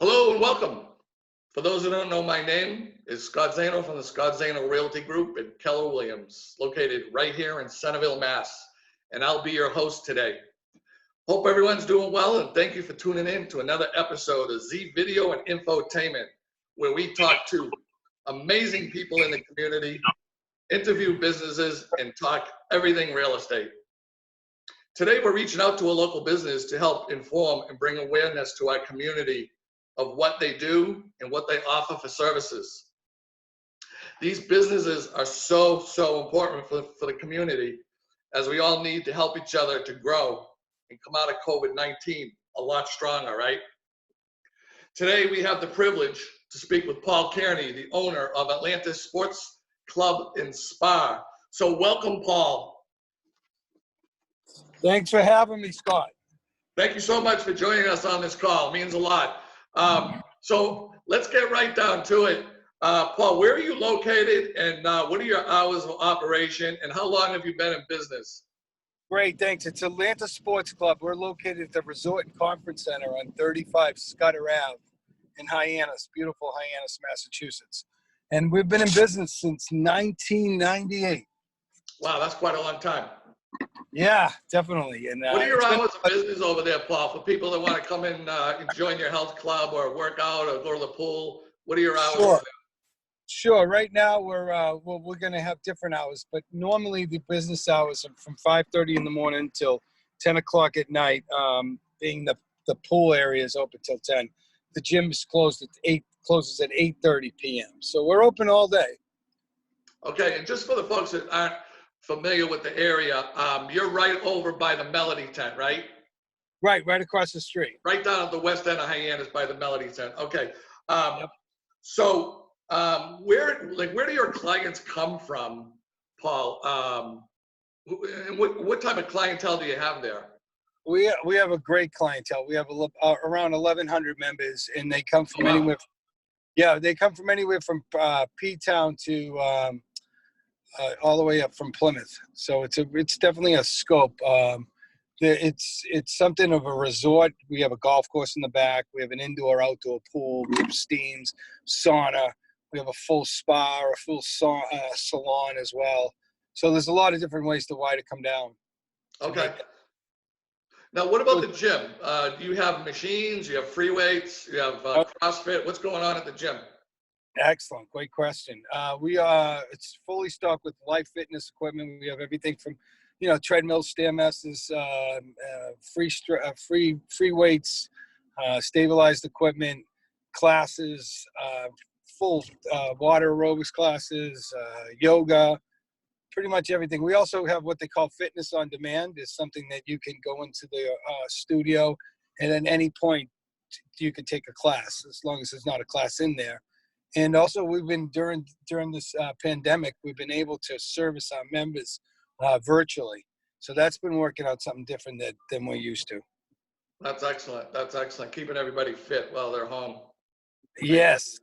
Hello and welcome. For those who don't know, my name is Scott Zano from the Scott Zano Realty Group at Keller Williams, located right here in Centerville, Mass. And I'll be your host today. Hope everyone's doing well, and thank you for tuning in to another episode of Z Video and Infotainment, where we talk to amazing people in the community, interview businesses, and talk everything real estate. Today, we're reaching out to a local business to help inform and bring awareness to our community of what they do and what they offer for services. These businesses are so important for the community, as we all need to help each other to grow and come out of COVID-19 a lot stronger, right? Today, we have the privilege to speak with Paul Kearney, the owner of Atlantis Sports Club and Spa. So welcome, Paul. Thanks for having me, Scott. Thank you so much for joining us on this call. It means a lot. So let's get right down to it. Paul, where are you located, and what are your hours of operation, and how long have you been in business? Great, thanks. It's Atlantis Sports Club. We're located at the Resort and Conference Center on 35 Scudder Ave in Hyannis, beautiful Hyannis, Massachusetts. And we've been in business since 1998. Wow, that's quite a long time. Yeah, definitely. And what are your hours of business over there, Paul, for people that want to come in and join your health club or work out or go to the pool? What are your hours over there? Sure. Right now we're going to have different hours, but normally the business hours are from 5:30 in the morning till 10 o'clock at night. Being the pool area is open till 10. The gym is closes at 8:30 p.m. So we're open all day. Okay, and just for the folks that aren't familiar with the area, you're right over by the Melody tent, right? Right across the street. Right down at the west end of Hyannis by the Melody tent. Okay. Yep. So where do your clients come from, Paul? What type of clientele do you have there? We have a great clientele. We have around 1,100 members, and they come from anywhere. Yeah, they come from anywhere from P-Town to all the way up from Plymouth. So it's definitely a scope. It's something of a resort. We have a golf course in the back. We have an indoor-outdoor pool. We have steams, sauna. We have a full spa or a full salon as well. So there's a lot of different ways to come down. Okay. Now, what about the gym? Do you have machines? You have free weights? You have CrossFit? What's going on at the gym? Excellent. Great question. It's fully stocked with life fitness equipment. We have everything from, treadmills, Stairmasters, free weights, stabilized equipment, classes, full water aerobics classes, yoga, pretty much everything. We also have what they call fitness on demand. Is something that you can go into the studio, and at any point you can take a class, as long as there's not a class in there. And also, we've been during this pandemic, we've been able to service our members virtually. So that's been working out something different than we're used to. That's excellent. That's excellent. Keeping everybody fit while they're home. Yes.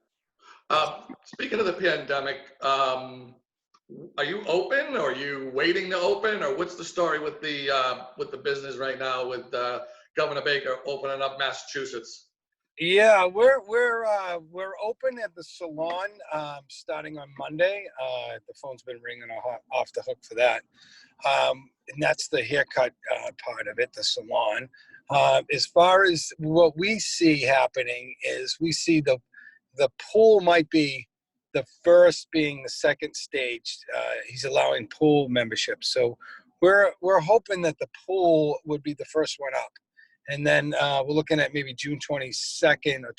Speaking of the pandemic, are you open, or are you waiting to open, or what's the story with the business right now with Governor Baker opening up Massachusetts? Yeah, we're open at the salon starting on Monday. The phone's been ringing off the hook for that, and that's the haircut part of it, the salon. As far as what we see happening is, we see the pool might be the first, being the second stage. He's allowing pool membership, so we're hoping that the pool would be the first one up. And then we're looking at maybe June 22nd or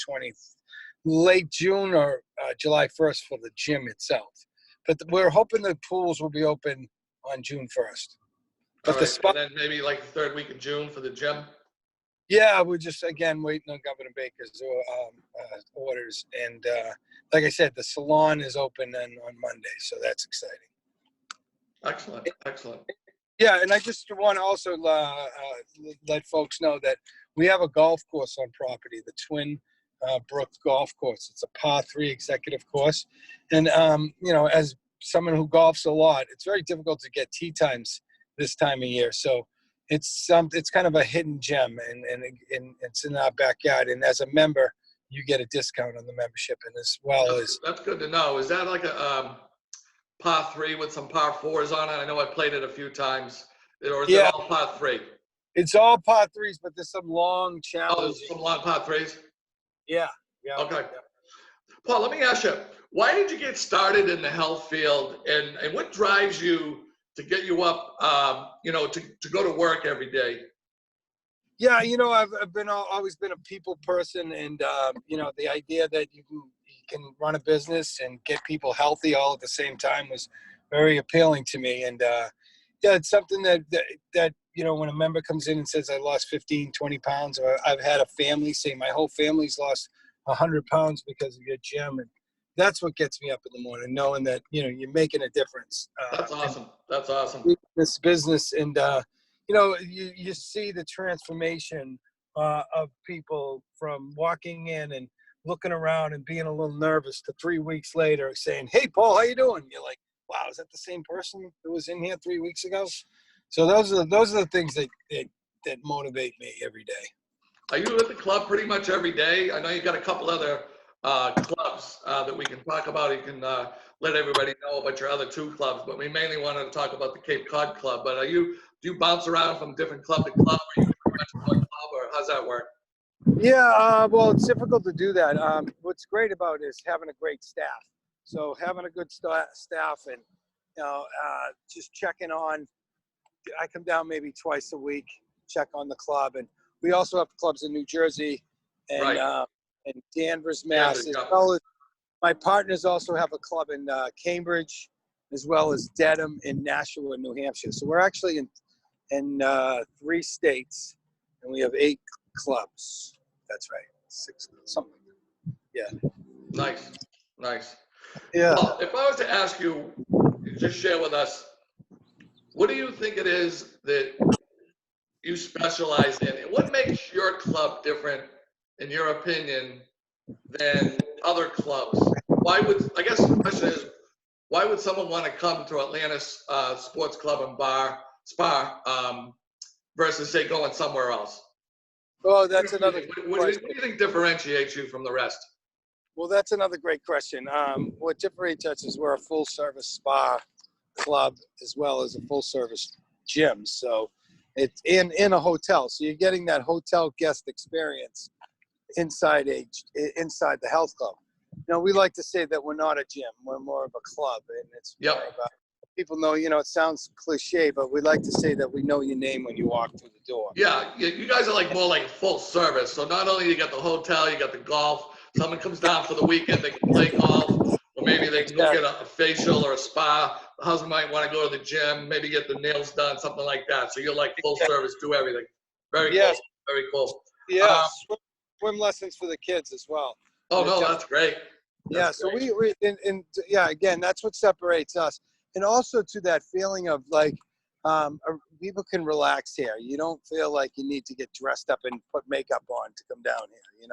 late June or July 1st for the gym itself. But we're hoping the pools will be open on June 1st. But and then maybe like the third week of June for the gym? Yeah, we're just, again, waiting on Governor Baker's orders. And like I said, the salon is open on Monday, so that's exciting. Excellent, excellent. Yeah, and I just want to also let folks know that we have a golf course on property, the Twin Brook Golf Course. It's a par 3 executive course. And, as someone who golfs a lot, it's very difficult to get tee times this time of year. So it's kind of a hidden gem, and it's in our backyard. And as a member, you get a discount on the membership, and as well as That's good to know. Is that like a par 3 with some par 4s on it? I know I played it a few times. Or is it yeah, all par 3? it's all par threes, but there's some long Oh, there's challenging. some long par 3s? Yeah, yeah. Okay. Yeah. Paul, let me ask you, why did you get started in the health field, and what drives you to get you up, to go to work every day? Yeah, I've been always been a people person, and the idea that you can run a business and get people healthy all at the same time was very appealing to me. And yeah, it's something that when a member comes in and says I lost 15, 20 pounds, or I've had a family say my whole family's lost 100 pounds because of your gym, and that's what gets me up in the morning, knowing that you're making a difference. That's awesome. That's awesome. This business, and you see the transformation of people from walking in and looking around and being a little nervous to 3 weeks later saying, "Hey, Paul, how you doing?" You're like, "Wow, is that the same person who was in here 3 weeks ago?" So those are the things that motivate me every day. Are you at the club pretty much every day? I know you got a couple other clubs that we can talk about. You can let everybody know about your other 2 clubs, but we mainly wanted to talk about the Cape Cod Club. But do you bounce around from different club to club, or are you pretty much in one club, or how's that work? Yeah, well, it's difficult to do that. What's great about it is having a great staff. So having a good staff, and just checking on. I come down maybe twice a week, check on the club, and we also have clubs in New Jersey and Right. and Danvers, Mass. Danvers, As yeah. well as my partners also have a club in Cambridge, as well as Dedham in Nashua, New Hampshire. So we're actually in 3 states, and we have 8 clubs. That's right, 6 something. Yeah. Nice. Nice. Yeah. Well, if I was to ask you, just share with us, what do you think it is that you specialize in? And what makes your club different, in your opinion, than other clubs? I guess the question is, why would someone want to come to Atlantis Sports Club and Spa versus, say, going somewhere else? Oh, that's another What question. do you think differentiates you from the rest? Well, that's another great question. What differentiates us is we're a full-service spa club as well as a full-service gym. So it's in a hotel. So you're getting that hotel guest experience inside the health club. We like to say that we're not a gym. We're more of a club, and it's more about people know. It sounds cliche, but we like to say that we know your name when you walk through the door. Yeah, you guys are more like full service. So not only you got the hotel, you got the golf. Someone comes down for the weekend, they can play golf, or maybe they can go get a facial or a spa. The husband might want to go to the gym, maybe get the nails done, something like that. So you're like full service, do everything. Very cool. Very cool. Yeah, swim lessons for the kids as well. Oh no, that's great. That's great. So again, that's what separates us, and also to that feeling of people can relax here. You don't feel like you need to get dressed up and put makeup on to come down here.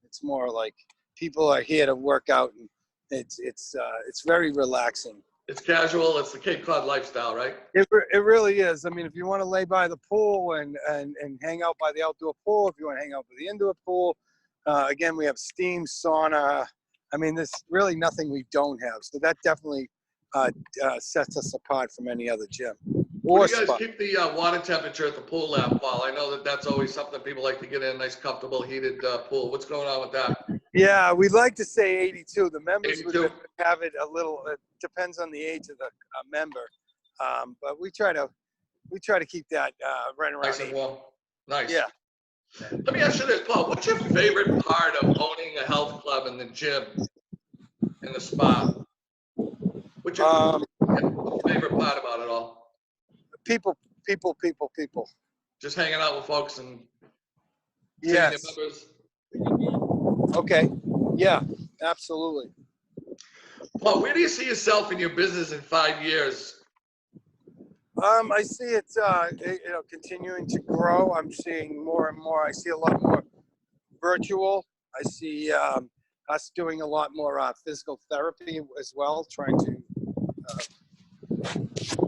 It's more like people are here to work out, and it's very relaxing. It's casual. It's the Cape Cod lifestyle, right? It really is. I mean, if you want to lay by the pool and hang out by the outdoor pool, if you want to hang out by the indoor pool, again, we have steam, sauna. I mean, there's really nothing we don't have. So that definitely sets us apart from any other gym. What do you guys keep the water temperature at the pool at, Paul? I know that's always something people like to get in, a nice, comfortable, heated pool. What's going on with that? Yeah, we like to say 82. The members 82? would have it a little. It depends on the age of the member, but we try to keep that right around. Nice and warm. Nice. Yeah. Let me ask you this, Paul. What's your favorite part of owning a health club in the gym, in the spa? What's your favorite part about it all? People. Just hanging out with folks and seeing Yes. your members. Okay. Yeah, absolutely. Paul, where do you see yourself in your business in 5 years? I see it, continuing to grow. I'm seeing more and more. I see a lot more virtual. I see us doing a lot more physical therapy as well, trying to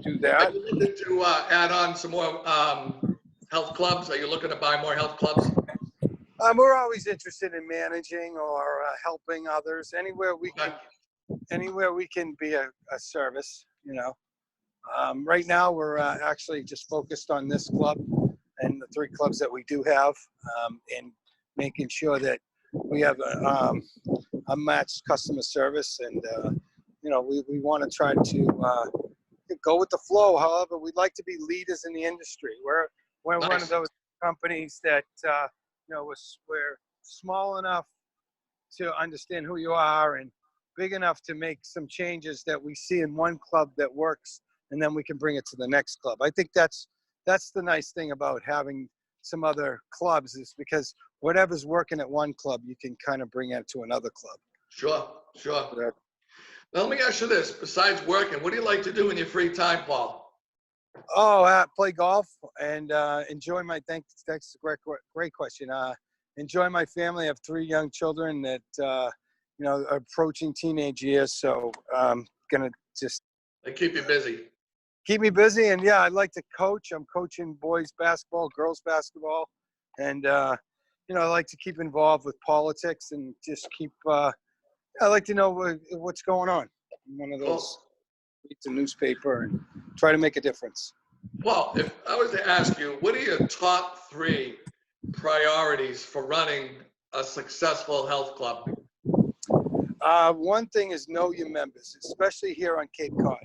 do that. Are you looking to add on some more health clubs? Are you looking to buy more health clubs? We're always interested in managing or helping others anywhere we can. Anywhere we can be a service, you know. Right now, we're actually just focused on this club and the 3 clubs that we do have, and making sure that we have a matched customer service. And you know, we want to try to go with the flow. However, we'd like to be leaders in the industry. We're Nice. one of those companies that you know, we're small enough to understand who you are and big enough to make some changes that we see in one club that works, and then we can bring it to the next club. I think that's the nice thing about having some other clubs, is because whatever's working at one club, you can kind of bring it to another club. Sure. Now, let me ask you this. Besides working, what do you like to do in your free time, Paul? Oh, play golf and enjoy my, that's a great question. Enjoy my family. I have 3 young children that, you know, are approaching teenage years. So I'm going to just. They keep you busy. Keep me busy. And yeah, I like to coach. I'm coaching boys basketball, girls basketball. And, you know, I like to keep involved with politics and just keep, I like to know what's going on. I'm one of those, read the newspaper and try to make a difference. Well, if I was to ask you, what are your top 3 priorities for running a successful health club? One thing is know your members, especially here on Cape Cod.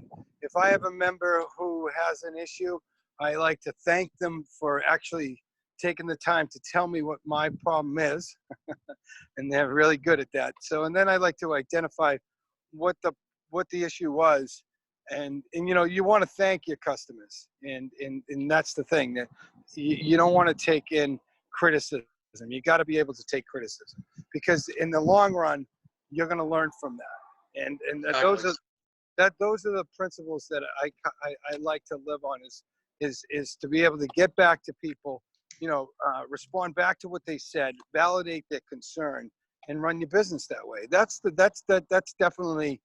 If I have a member who has an issue, I like to thank them for actually taking the time to tell me what my problem is. And they're really good at that. So, and then I like to identify what the issue was. And you know, you want to thank your customers. And that's the thing, that you don't want to take in criticism. You got to be able to take criticism, because in the long run, you're going to learn from that. And Exactly. those are the principles that I like to live on, is to be able to get back to people, you know, respond back to what they said, validate their concern, and run your business that way. That's definitely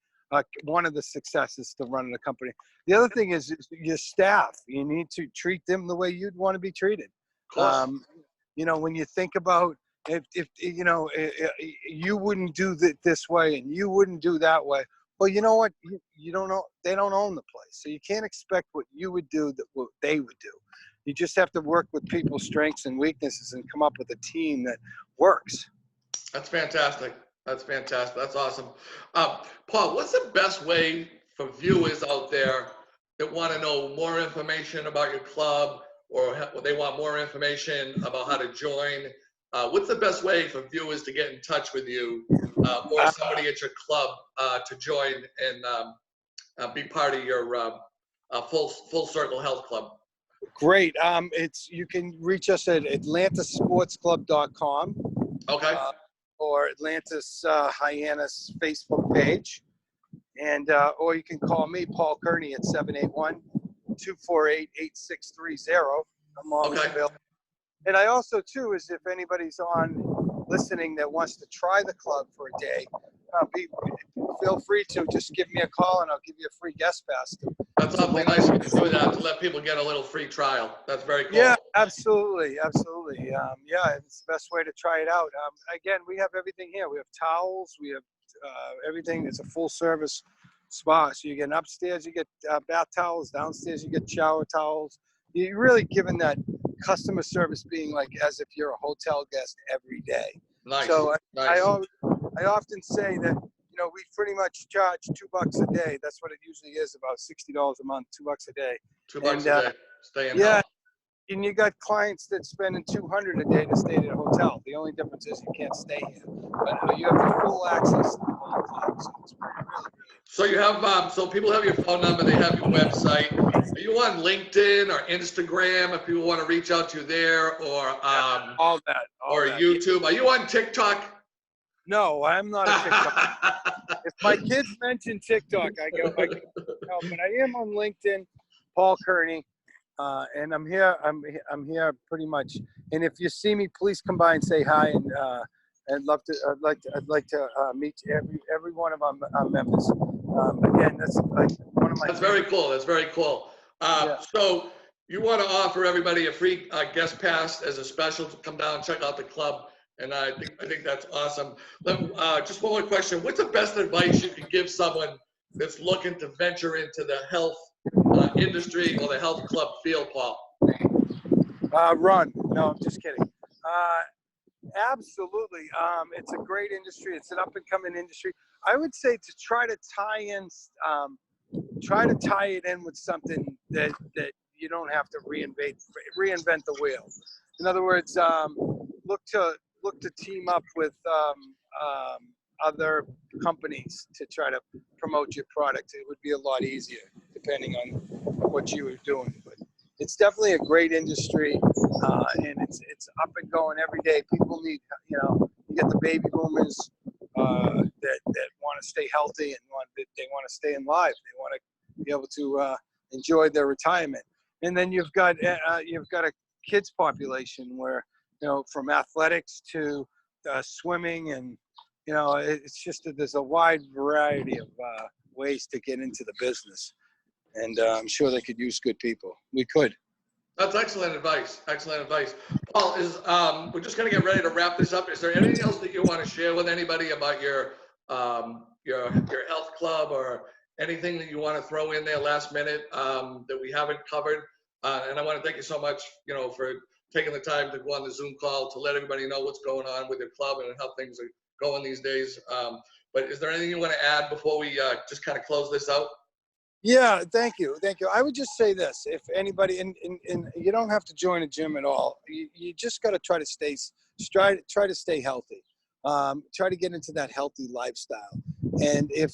one of the successes to running a company. The other thing is your staff. You need to treat them the way you'd want to be treated. Of course. You know, when you think about, if you know, you wouldn't do this way and you wouldn't do that way. Well, you know what? You don't know. They don't own the place, so you can't expect what you would do that what they would do. You just have to work with people's strengths and weaknesses and come up with a team that works. That's fantastic. That's fantastic. That's awesome. Paul, what's the best way for viewers out there that want to know more information about your club, or they want more information about how to join? What's the best way for viewers to get in touch with you, or somebody at your club to join and be part of your Full Circle Health Club? Great. You can reach us at atlantisportsclub.com. Okay. Or Atlantis Hyannis Facebook page. And or you can call me, Paul Kearney, at 781-248-8630. I'm always available. And I also, too, is if anybody's listening that wants to try the club for a day, feel free to just give me a call and I'll give you a free guest pass. That's something nice to do, that, to let people get a little free trial. That's very cool. Yeah, absolutely. Yeah, it's the best way to try it out. Again, we have everything here. We have towels. We have everything. It's a full service spa. So you get upstairs, you get bath towels. Downstairs, you get shower towels. You're really giving that customer service, being like as if you're a hotel guest every day. Nice. So nice. I often say that, you know, we pretty much charge $2 a day. That's what it usually is, about $60 a month, $2 a day. $2 a day. Stay in yeah, health. And you got clients that spending $200 a day to stay at a hotel. The only difference is you can't stay here, but you have the full access to the whole club. So it's really. So you have, so people have your phone number, they have your website. Are you on LinkedIn or Instagram if people want to reach out to you there, or all that. YouTube? Are you on TikTok? No, I'm not a TikTok. If my kids mention TikTok, I go, no, but I am on LinkedIn, Paul Kearney, and I'm here. I'm here pretty much. And if you see me, please come by and say hi. And I'd like to meet every one of our members. Again, that's like one of my. That's very cool. That's very cool. So you want to offer everybody a free guest pass as a special to come down and check out the club. And I think that's awesome. Just one more question. What's the best advice you can give someone that's looking to venture into the health industry or the health club field, Paul? Run. No, I'm just kidding. Absolutely. It's a great industry. It's an up and coming industry. I would say to try to tie it in with something that you don't have to reinvent the wheel. In other words, look to team up with other companies to try to promote your product. It would be a lot easier depending on what you were doing. But it's definitely a great industry, and it's up and going every day. People need, you get the baby boomers that want to stay healthy and they want to stay alive. They want to be able to enjoy their retirement. And then you've got a kids population where, from athletics to swimming, and it's just that there's a wide variety of ways to get into the business, and I'm sure they could use good people. We could. That's excellent advice. Excellent advice. Paul, we're just going to get ready to wrap this up. Is there anything else that you want to share with anybody about your health club, or anything that you want to throw in there last minute that we haven't covered? And I want to thank you so much, for taking the time to go on the Zoom call to let everybody know what's going on with your club and how things are going these days. But is there anything you want to add before we just kind of close this out? Yeah, thank you. I would just say this: if anybody, and you don't have to join a gym at all. You just got to try to stay healthy. Try to get into that healthy lifestyle. And if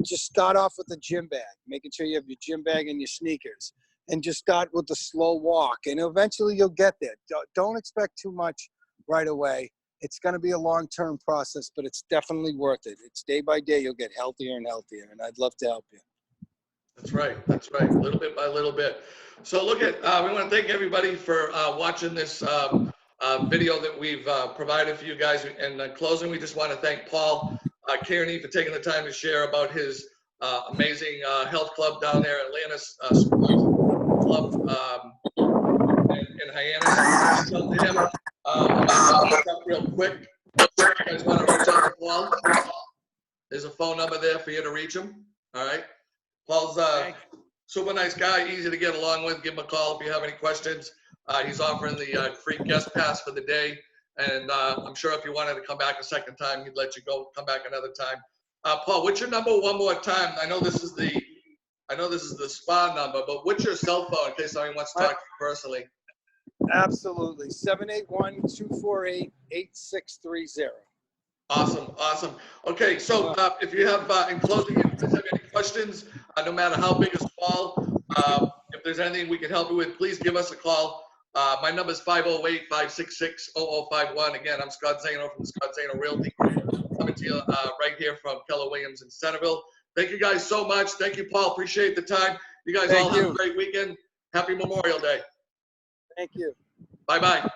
just start off with a gym bag, making sure you have your gym bag and your sneakers, and just start with a slow walk, and eventually you'll get there. Don't expect too much right away. It's going to be a long-term process, but it's definitely worth it. It's day by day, you'll get healthier and healthier, and I'd love to help you. That's right. Little bit by little bit. So we want to thank everybody for watching this video that we've provided for you guys. And in closing, we just want to thank Paul Kearney for taking the time to share about his amazing health club down there, Atlantis Club in Hyannis. Tell him, real quick. If you guys want to reach out to Paul, there's a phone number there for you to reach him. All right. Paul's super nice guy, easy to get along with. Give him a call if you have any questions. He's offering the free guest pass for the day, and I'm sure if you wanted to come back a second time, he'd let you come back another time. Paul, what's your number one more time? I know this is the spa number, but what's your cell phone in case somebody wants to talk to you personally? Absolutely, 781-248-8630. Awesome. Okay, so if you have, in closing, if you have any questions, no matter how big or small, if there's anything we can help you with, please give us a call. My number is 508-566-0051. Again, I'm Scott Zano from the Scott Zano Realty Group, coming to you right here from Keller Williams in Centerville. Thank you guys so much. Thank you, Paul. Appreciate the time. You guys all have a great weekend. Happy Memorial Day. Thank you. Bye-bye.